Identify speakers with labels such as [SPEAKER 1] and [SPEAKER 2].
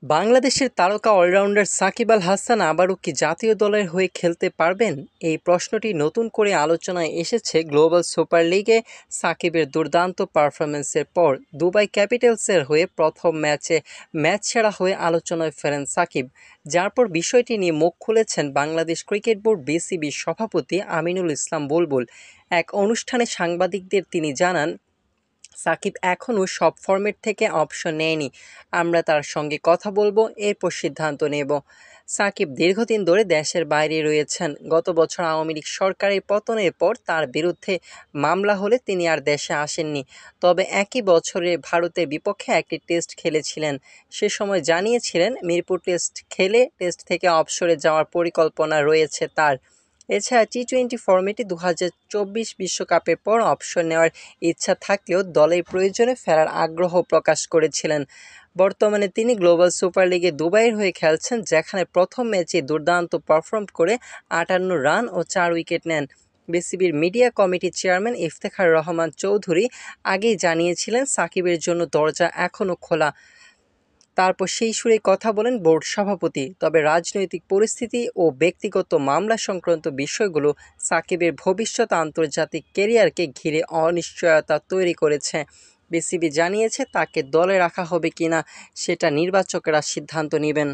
[SPEAKER 1] বাংলাদেশের তারকা অলরাউন্ডার সাকিব আল হাসান আবারও কি জাতীয় দলের হয়ে খেলতে পারবেন? এই প্রশ্নটি নতুন করে আলোচনায় এসেছে গ্লোবাল সুপার লিগে সাকিবের দুর্দান্ত পারফরম্যান্সের পর। দুবাই ক্যাপিটালসের হয়ে প্রথম ম্যাচ সেরা হয়ে আলোচনায় ফেরেন সাকিব, যার পর বিষয়টি নিয়ে মুখ খুলেছেন বাংলাদেশ ক্রিকেট বোর্ড বিসিবির সভাপতি আমিনুল ইসলাম বুলবুল। এক অনুষ্ঠানে সাংবাদিকদের তিনি জানান, সাকিব এখনও সব ফরম্যাট থেকে অপশন নেয়নি। আমরা তার সঙ্গে কথা বলবো, এরপর সিদ্ধান্ত নেব। সাকিব দীর্ঘদিন ধরে দেশের বাইরে রয়েছেন। গত বছর আওয়ামী লীগ সরকারের পতনের পর তার বিরুদ্ধে মামলা হলে তিনি আর দেশে আসেননি। তবে একই বছরে ভারতের বিপক্ষে একটি টেস্ট খেলেছিলেন। সে সময় জানিয়েছিলেন মিরপুর টেস্ট খেলে টেস্ট থেকে অবসরে যাওয়ার পরিকল্পনা রয়েছে তার। এছাড়া টি-20 ফরম্যাটে 2024 বিশ্বকাপের পর অবসর নেওয়ার ইচ্ছা থাকলেও দলের প্রয়োজনে ফেরার আগ্রহ প্রকাশ করেছিলেন। বর্তমানে তিনি গ্লোবাল সুপার লিগে দুবাইয়ের হয়ে খেলছেন, যেখানে প্রথম ম্যাচে দুর্দান্ত পারফর্ম করে 58 রান ও 4 উইকেট নেন। বিসিবির মিডিয়া কমিটির চেয়ারম্যান ইফতেখার রহমান চৌধুরী আগেই জানিয়েছিলেন সাকিবের জন্য দরজা এখনও খোলা। তারপর সেই সুরেই কথা বলেন বোর্ড সভাপতি। তবে রাজনৈতিক পরিস্থিতি ও ব্যক্তিগত মামলা সংক্রান্ত বিষয়গুলো সাকিবের ভবিষ্যৎ আন্তর্জাতিক ক্যারিয়ারকে ঘিরে অনিশ্চয়তা তৈরি করেছে। বিসিবি জানিয়েছে তাকে দলে রাখা হবে কিনা সেটা নির্বাচকেরা সিদ্ধান্ত নেবেন।